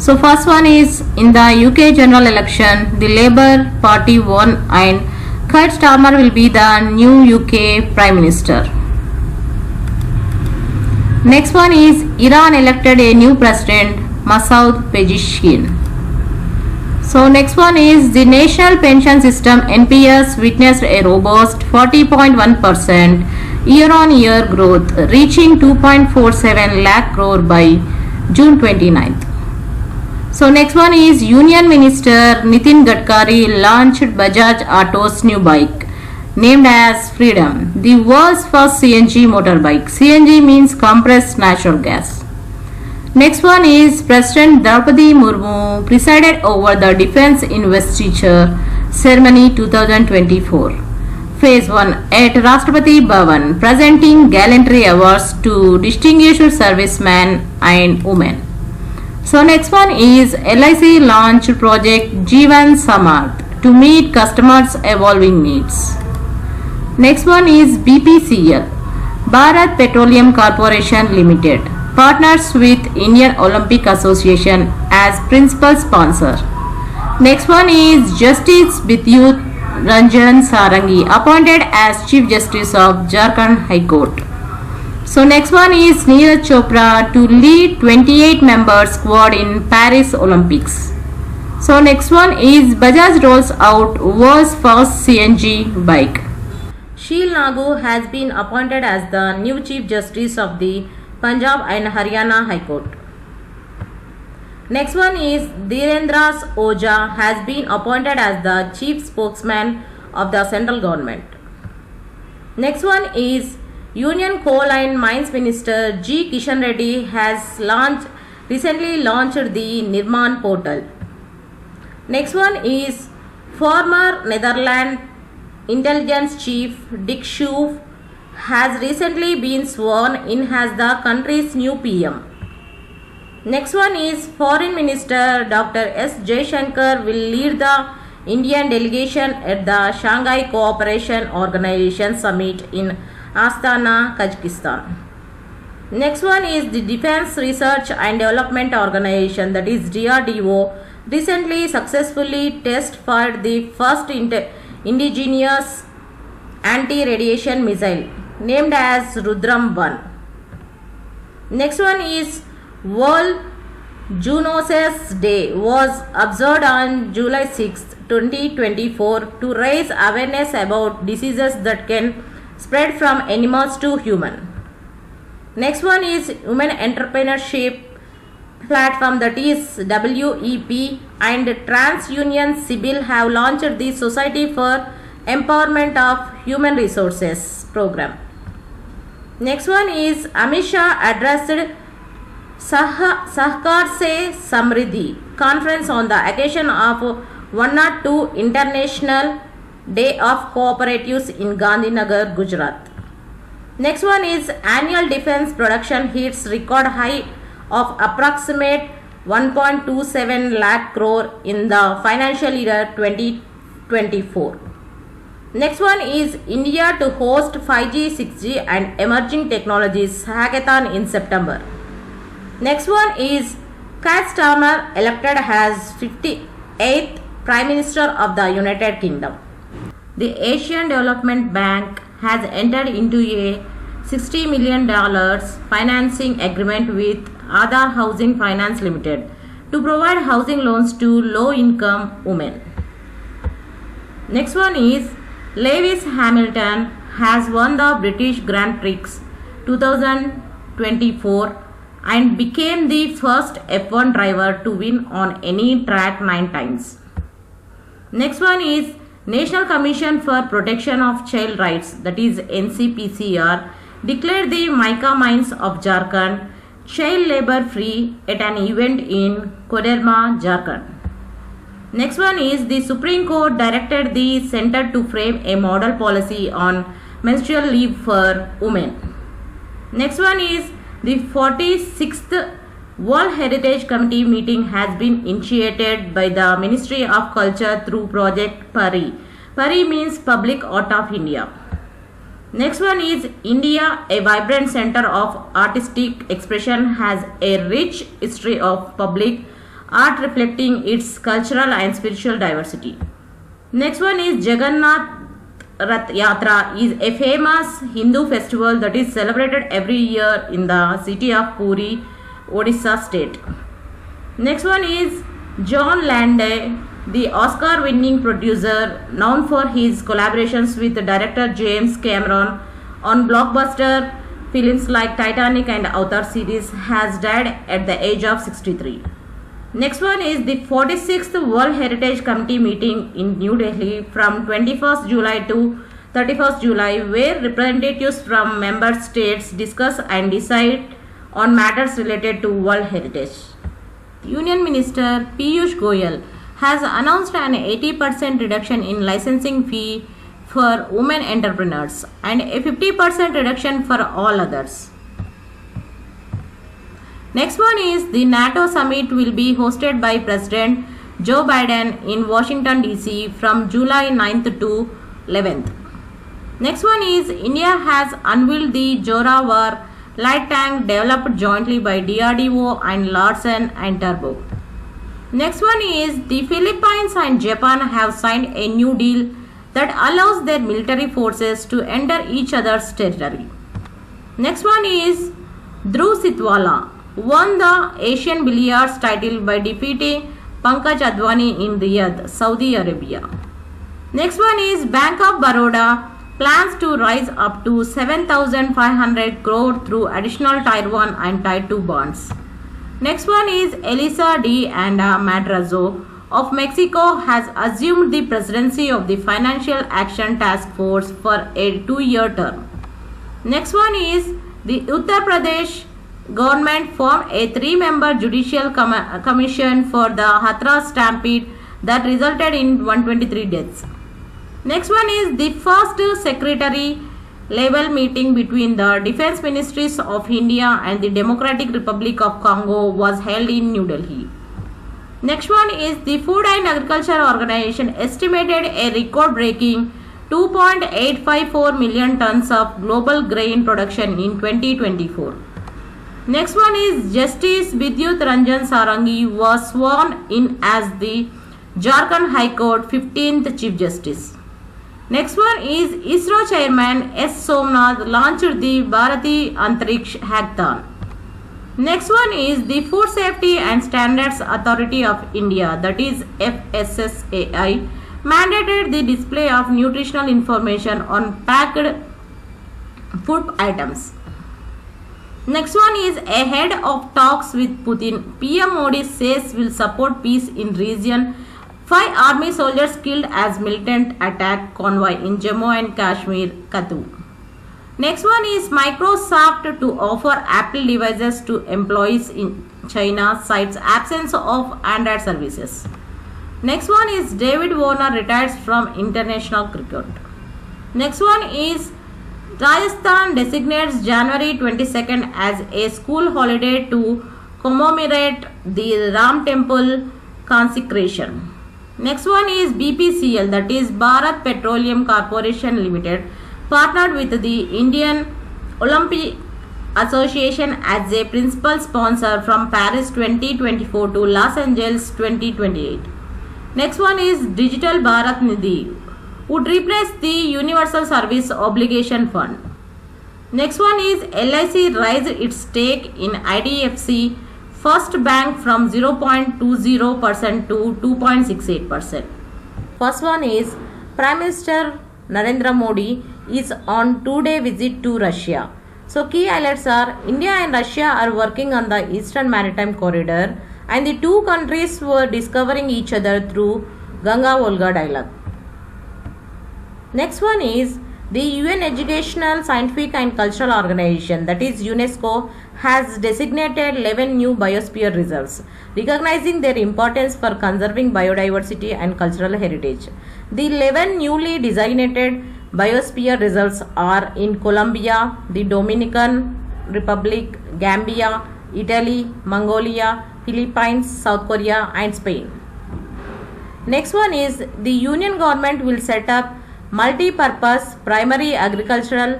So first one is in the UK general election, the Labour Party won and Keir Starmer will be the new UK Prime Minister. Next one is Iran elected a new president, Masoud Pezeshkian. So next one is the National Pension System NPS witnessed a robust 40.1% year-on-year growth, reaching 2.47 lakh crore by June 29th. So next one is Union Minister Nitin Gadkari launched Bajaj Auto's new bike named as Freedom, the world's first CNG motorbike. CNG means compressed natural gas. Next one is President Draupadi Murmu presided over the Defence Investiture Ceremony 2024. Phase 1 at Rashtrapati Bhavan, presenting gallantry awards to distinguished servicemen and women. So next one is LIC launched project Jeevan Samarth to meet customers' evolving needs. Next one is BPCL, Bharat Petroleum Corporation Limited, partners with Indian Olympic Association as principal sponsor. Next one is Justice Bidyut Ranjan Sarangi, appointed as Chief Justice of Jharkhand High Court. So next one is Neeraj Chopra to lead 28-member squad in Paris Olympics. So next one is Bajaj rolls out world's first CNG bike. Sheel Nagu has been appointed as the new Chief Justice of the Punjab and Haryana High Court. Next one is Dhirendra Ojha has been appointed as the Chief Spokesman of the central government. Next one is Union Coal and Mines Minister G. Kishan Reddy has recently launched the Nirman portal. Next one is former Netherlands Intelligence Chief Dick Schoof has recently been sworn in as the country's new PM. Next one is Foreign Minister Dr. S. Jaishankar will lead the Indian delegation at the Shanghai Cooperation Organization Summit in Astana, Kazakhstan. Next one is the Defense Research and Development Organization, that is DRDO, recently successfully test-fired the first indigenous anti-radiation missile named as Rudram-1. Next one is World Zoonosis Day was observed on July 6, 2024 to raise awareness about diseases that can spread from animals to human. Next one is Women Entrepreneurship Platform, that is WEP, and TransUnion Sibyl have launched the Society for Empowerment of Human Resources program. Next one is Amit Shah addressed Sahkar Se Samriddhi conference on the occasion of 102 International Day of Cooperatives in Gandhinagar, Gujarat. Next one is annual defense production hits record high of approximate 1.27 lakh crore in the financial year 2024. Next one is India to host 5G, 6G and emerging technologies hackathon in September. Next one is Keir Starmer elected as 58th Prime Minister of the United Kingdom. The Asian Development Bank has entered into a $60 million financing agreement with Aadhar Housing Finance Limited to provide housing loans to low-income women. Next one is Lewis Hamilton has won the British Grand Prix 2024 and became the first F1 driver to win on any track 9 times. Next one is National Commission for Protection of Child Rights, that is NCPCR, declared the mica mines of Jharkhand child labor free at an event in Koderma, Jharkhand. Next one is the Supreme Court directed the Center to frame a model policy on menstrual leave for women. Next one is the 46th World Heritage Committee meeting has been initiated by the Ministry of Culture through Project Pari. Pari means Public Art of India. Next one is India, a vibrant center of artistic expression, has a rich history of public art reflecting its cultural and spiritual diversity. Next one is Jagannath Rath Yatra is a famous Hindu festival that is celebrated every year in the city of Puri, Odisha state. Next one is John Landis, the Oscar-winning producer known for his collaborations with director James Cameron on blockbuster films like Titanic and Avatar series, has died at the age of 63. Next one is the 46th World Heritage Committee meeting in New Delhi from 21st July to 31st July, where representatives from member states discuss and decide on matters related to World Heritage. Union Minister Piyush Goyal has announced an 80% reduction in licensing fee for women entrepreneurs and a 50% reduction for all others. Next one is the NATO summit will be hosted by President Joe Biden in Washington DC from July 9th to 11th. Next one is India has unveiled the Jorawar light tank developed jointly by DRDO and Larsen and Turbo. Next one is the Philippines and Japan have signed a new deal that allows their military forces to enter each other's territory. Next one is Dhruv Sitwala won the Asian Billiards title by defeating Pankaj Advani in Riyadh, Saudi Arabia. Next one is Bank of Baroda plans to raise up to 7,500 crore through additional Tier 1 and Tier 2 bonds. Next one is Elisa D. and Madrazo of Mexico has assumed the presidency of the Financial Action Task Force for a 2-year term. Next one is the Uttar Pradesh government formed a 3-member judicial commission for the Hathras stampede that resulted in 123 deaths. Next one is the first secretary level meeting between the defense ministries of India and the Democratic Republic of Congo was held in New Delhi. Next one is the Food and Agriculture Organization estimated a record-breaking 2.854 million tons of global grain production in 2024. Next one is Justice Vidyut Ranjan Sarangi was sworn in as the Jharkhand High Court 15th Chief Justice. Next one is ISRO Chairman S. Somnath launched the Bharati Antariksh Hackathon. Next one is the Food Safety and Standards Authority of India, that is FSSAI, mandated the display of nutritional information on packed food items. Next one is ahead of talks with Putin, PM Modi says will support peace in region. 5 army soldiers killed as militant attack convoy in Jammu and Kashmir, Katu. Next one is Microsoft to offer Apple devices to employees in China cites absence of Android services. Next one is David Warner retires from international cricket. Next one is Rajasthan designates January 22nd as a school holiday to commemorate the Ram Temple consecration. Next one is BPCL, that is Bharat Petroleum Corporation Limited, partnered with the Indian Olympic Association as a principal sponsor from Paris 2024 to Los Angeles 2028. Next one is Digital Bharat Nidhi, would replace the Universal Service Obligation Fund. Next one is LIC raised its stake in IDFC First Bank from 0.20% to 2.68%. First one is Prime Minister Narendra Modi is on 2-day visit to Russia. So key highlights are India and Russia are working on the Eastern Maritime Corridor and the two countries were discovering each other through Ganga-Volga dialogue. Next one is the UN Educational, Scientific and Cultural Organization, that is UNESCO, has designated 11 new biosphere reserves, recognizing their importance for conserving biodiversity and cultural heritage. The 11 newly designated biosphere reserves are in Colombia, the Dominican Republic, Gambia, Italy, Mongolia, Philippines, South Korea and Spain. Next one is the Union government will set up multi-purpose primary agricultural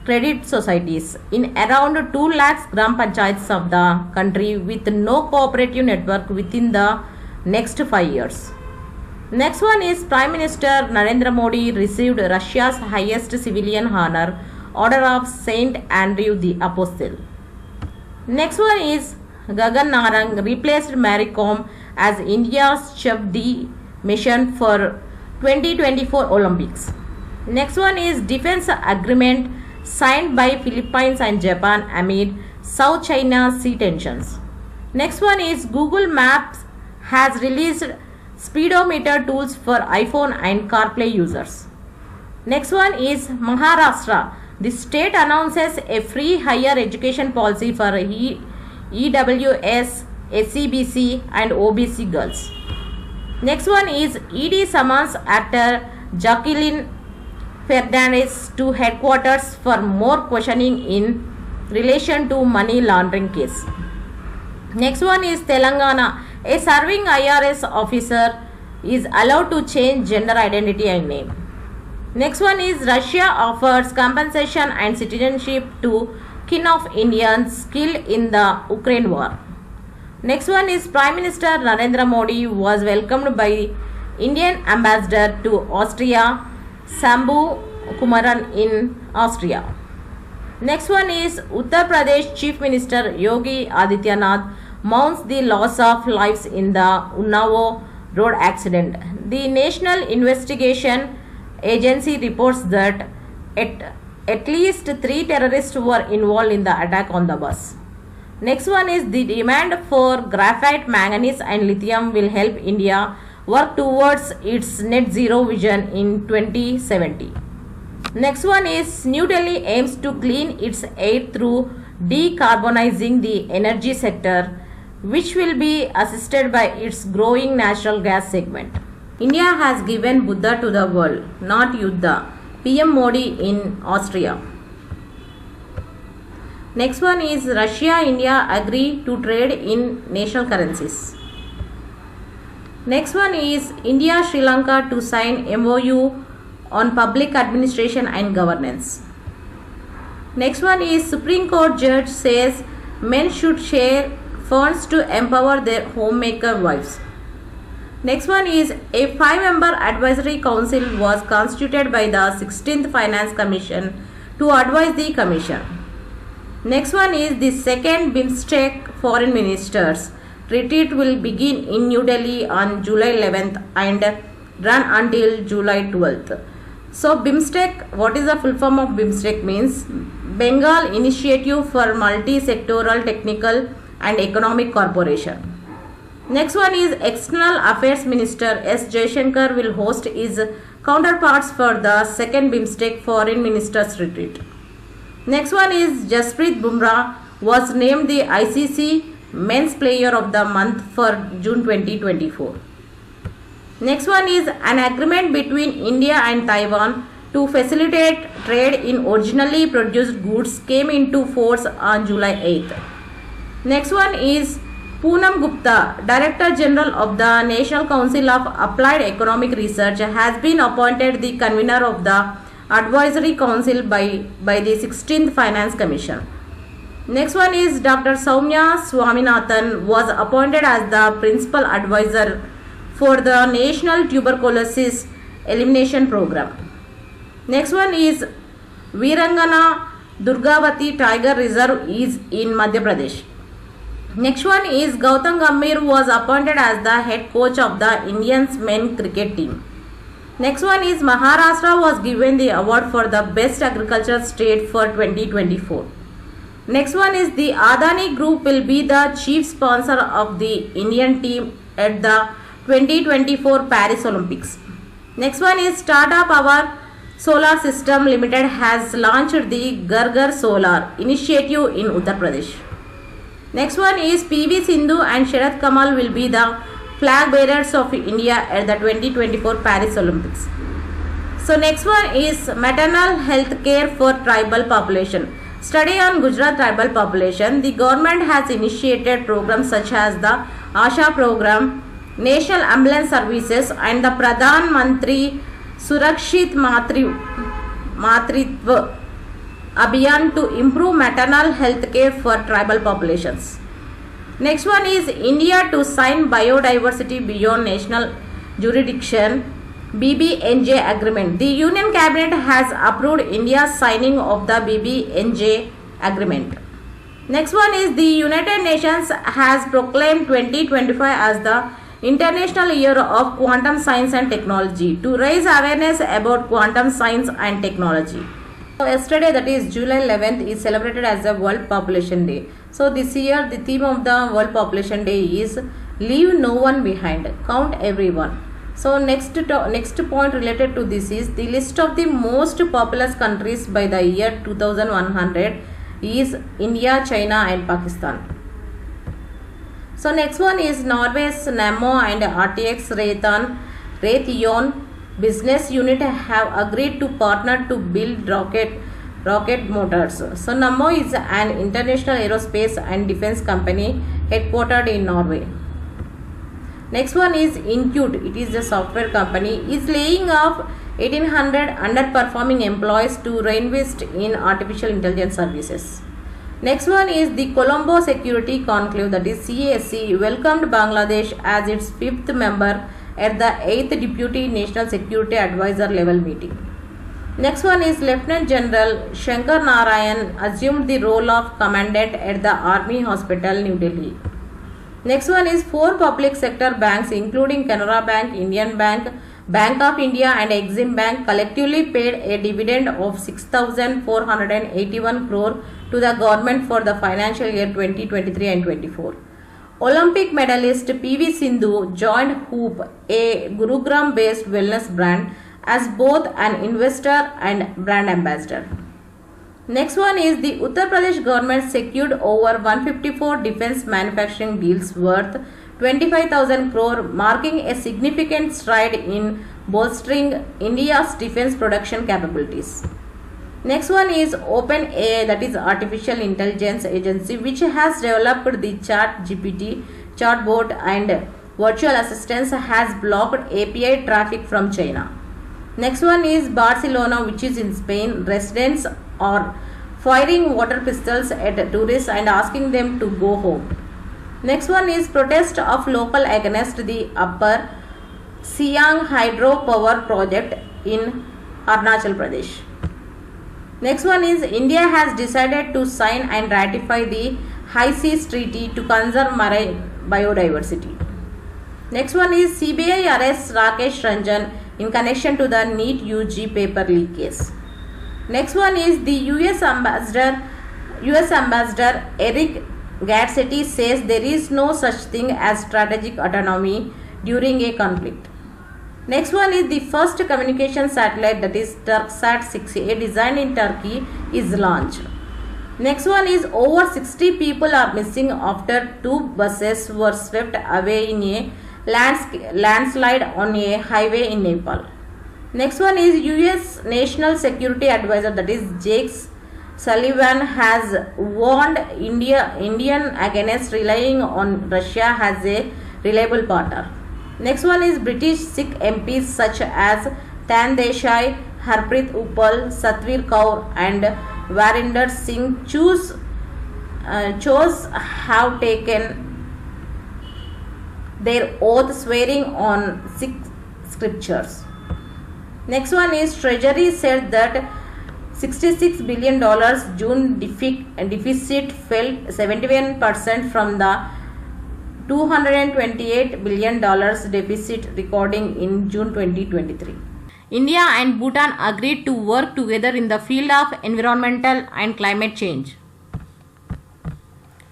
credit societies in around 2 lakhs gram panchayats of the country with no cooperative network within the next 5 years. Next one is Prime Minister Narendra Modi received Russia's highest civilian honor, Order of Saint Andrew the Apostle. Next one is Gagan Narang replaced Mary Kom as India's chef de mission for 2024 Olympics. Next one is defense agreement signed by Philippines and Japan amid South China Sea tensions. Next one is Google Maps has released speedometer tools for iPhone and CarPlay users. Next one is Maharashtra. The state announces a free higher education policy for EWS, SCBC and OBC girls. Next one is ED summons actor Jacqueline Fernandez to headquarters for more questioning in relation to money laundering case. Next one is Telangana. A serving IRS officer is allowed to change gender identity and name. Next one is Russia offers compensation and citizenship to kin of Indians killed in the Ukraine war. Next one is Prime Minister Narendra Modi was welcomed by Indian Ambassador to Austria, Sambhu Kumaran in Austria. Next one is Uttar Pradesh Chief Minister Yogi Adityanath mourns the loss of lives in the Unnao road accident. The National Investigation Agency reports that at least 3 terrorists were involved in the attack on the bus. Next one is the demand for graphite, manganese and lithium will help India work towards its net zero vision in 2070. Next one is New Delhi aims to clean its air through decarbonizing the energy sector, which will be assisted by its growing natural gas segment. India has given Buddha to the world, not Yuddha. PM Modi in Austria. Next one is Russia-India agree to trade in national currencies. Next one is India-Sri Lanka to sign MOU on public administration and governance. Next one is Supreme Court judge says men should share funds to empower their homemaker wives. Next one is a 5-member advisory council was constituted by the 16th Finance Commission to advise the Commission. Next one is the second BIMSTEC Foreign Ministers retreat will begin in New Delhi on July 11th and run until July 12th. So BIMSTEC, what is the full form of BIMSTEC means? Bengal Initiative for Multi-Sectoral Technical and Economic Cooperation. Next one is External Affairs Minister S. Jaishankar will host his counterparts for the second BIMSTEC Foreign Ministers Retreat. Next one is Jasprit Bumrah was named the ICC Men's Player of the Month for June 2024. Next one is an agreement between India and Taiwan to facilitate trade in originally produced goods came into force on July 8th. Next one is Poonam Gupta, Director General of the National Council of Applied Economic Research, has been appointed the convener of the Advisory Council by the 16th Finance Commission. Next one is Dr. Soumya Swaminathan was appointed as the Principal Advisor for the National Tuberculosis Elimination Program. Next one is Virangana Durgavati Tiger Reserve is in Madhya Pradesh. Next one is Gautam Gambhir was appointed as the head coach of the Indian men's cricket team. Next one is Maharashtra was given the award for the best agricultural state for 2024. Next one is the Adani Group will be the chief sponsor of the Indian team at the 2024 Paris Olympics. Next one is Tata Power Solar System Limited has launched the Gargar Solar initiative in Uttar Pradesh. Next one is PV Sindhu and Sharat Kamal will be the flag bearers of India at the 2024 Paris Olympics. So next one is maternal health care for tribal population. Study on Gujarat tribal population. The government has initiated programs such as the ASHA program, National Ambulance Services and the Pradhan Mantri Surakshit Matritva Abhiyan to improve maternal health care for tribal populations. Next one is India to sign biodiversity beyond national jurisdiction BBNJ agreement. The Union Cabinet has approved India's signing of the BBNJ agreement. Next one is the United Nations has proclaimed 2025 as the International Year of Quantum Science and Technology to raise awareness about quantum science and technology. So yesterday, that is July 11th, is celebrated as the World Population Day. So this year the theme of the World Population Day is Leave No One Behind, Count Everyone. So next point related to this is the list of the most populous countries by the year 2100 is India, China and Pakistan. So next one is Norway's Nammo and RTX Raytheon business unit have agreed to partner to build rocket motors. So Nammo is an international aerospace and defense company headquartered in Norway. Next one is Intuit. It is a software company is laying off 1800 underperforming employees to reinvest in artificial intelligence services. Next one is the Colombo Security Conclave, that is CASC, welcomed Bangladesh as its 5th member at the 8th Deputy National Security Advisor level meeting. Next one is Lieutenant General Shankar Narayan assumed the role of Commandant at the Army Hospital, New Delhi. Next one is 4 public sector banks including Canara Bank, Indian Bank, Bank of India and Exim Bank collectively paid a dividend of 6,481 crore to the government for the financial year 2023 and 24. Olympic medalist PV Sindhu joined Hoop, a Gurugram based wellness brand, as both an investor and brand ambassador. Next one is the Uttar Pradesh government secured over 154 defense manufacturing deals worth 25,000 crore, marking a significant stride in bolstering India's defense production capabilities. Next one is OpenAI, that is Artificial Intelligence Agency, which has developed the ChatGPT chatbot and virtual assistants, has blocked API traffic from China. Next one is Barcelona, which is in Spain. Residents are firing water pistols at tourists and asking them to go home. Next one is protest of local against the Upper Siang Hydro Power Project in Arunachal Pradesh. Next one is India has decided to sign and ratify the High Seas Treaty to conserve marine biodiversity. Next one is CBI arrests Rakesh Ranjan in connection to the NEET UG paper leak case. Next one is the US Ambassador Eric Garcetti says there is no such thing as strategic autonomy during a conflict. Next one is the first communication satellite, that is Turksat 6A, designed in Turkey, is launched. Next one is over 60 people are missing after 2 buses were swept away in a landslide on a highway in Nepal. Next one is US National Security Advisor, that is Jake Sullivan, has warned Indian against relying on Russia as a reliable partner. Next one is British Sikh MPs such as Tan Desai, Harpreet Uppal, Satvir Kaur and Varinder Singh chose have taken their oath swearing on Sikh scriptures. Next one is Treasury said that $66 billion June deficit fell 71% from the $228 billion deficit recording in June 2023. India and Bhutan agreed to work together in the field of environmental and climate change.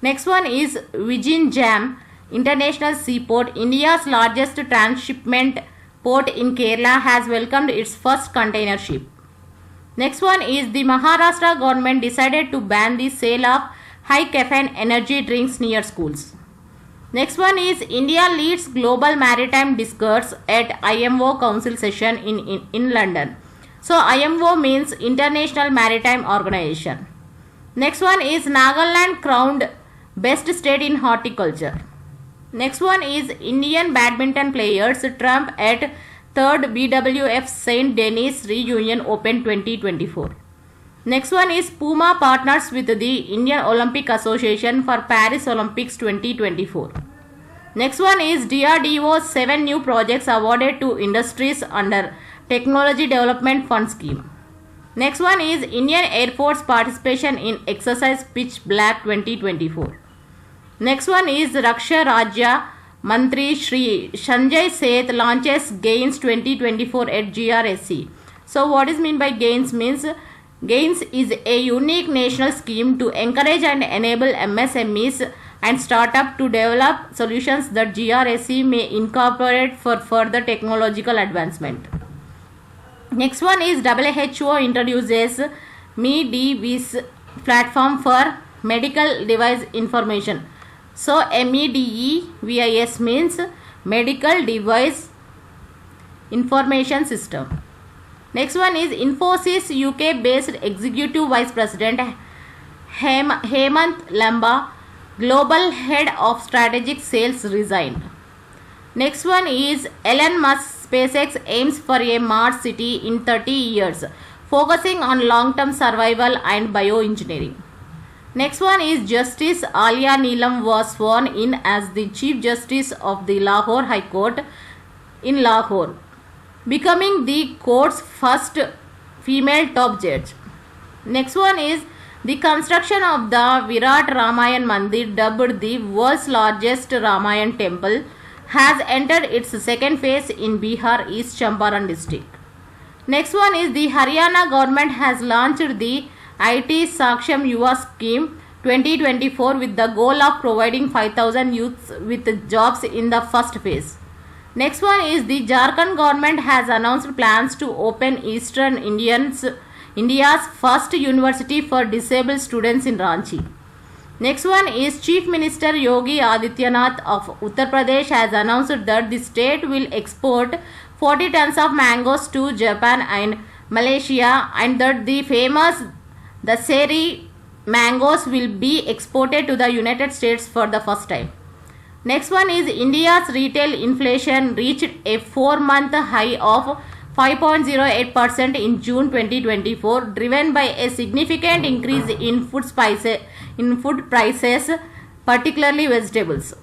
Next one is Vizhinjam International Seaport, India's largest transshipment port in Kerala, has welcomed its first container ship. Next one is the Maharashtra government decided to ban the sale of high caffeine energy drinks near schools. Next one is India leads global maritime discourse at IMO Council session in London. So IMO means International Maritime Organization. Next one is Nagaland crowned best state in horticulture. Next one is Indian badminton players trump at 3rd BWF St. Denis Reunion Open 2024. Next one is Puma partners with the Indian Olympic Association for Paris Olympics 2024. Next one is DRDO's 7 new projects awarded to industries under Technology Development Fund scheme. Next one is Indian Air Force participation in exercise Pitch Black 2024. Next one is Raksha Rajya Mantri Shri Sanjay Seth launches GAINS 2024 at GRSC. So what is meant by GAINS means GAINS is a unique national scheme to encourage and enable MSMEs and startups to develop solutions that GRSC may incorporate for further technological advancement. Next one is WHO introduces MEDEVIS platform for medical device information. So MEDEVIS means medical device information system. Next one is Infosys UK based executive vice president Hemant Lamba, global head of strategic sales, resigned. Next one is Elon Musk SpaceX aims for a Mars city in 30 years, focusing on long-term survival and bioengineering. Next one is Justice Alia Neelam was sworn in as the Chief Justice of the Lahore High Court in Lahore, becoming the court's first female top judge. Next one is the construction of the Virat Ramayan Mandir, dubbed the world's largest Ramayan temple, has entered its second phase in Bihar East Champaran district. Next one is the Haryana government has launched the IT Saksham Yuva scheme 2024 with the goal of providing 5,000 youths with jobs in the first phase. Next one is the Jharkhand government has announced plans to open Eastern India's first university for disabled students in Ranchi. Next one is Chief Minister Yogi Adityanath of Uttar Pradesh has announced that the state will export 40 tons of mangoes to Japan and Malaysia, and that the famous Daseri mangoes will be exported to the United States for the first time. Next one is India's retail inflation reached a 4-month high of 5.08% in June 2024, driven by a significant increase in food prices, particularly vegetables.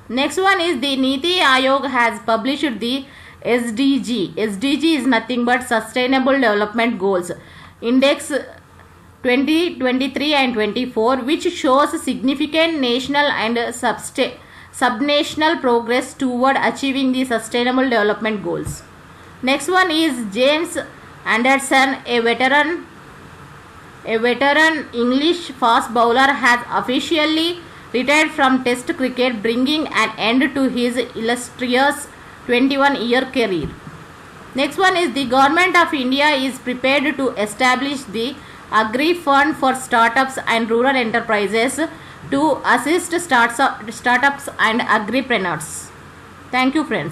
Next one is the Niti Aayog has published the SDG. SDG is nothing but Sustainable Development Goals Index 2023 and 24, which shows significant national and subnational progress toward achieving the Sustainable Development Goals. Next one is James Anderson, a veteran English fast bowler, has officially retired from Test cricket, bringing an end to his illustrious 21-year career. Next one is the Government of India is prepared to establish the Agri Fund for startups and rural enterprises to assist startups and agripreneurs. Thank you, friends.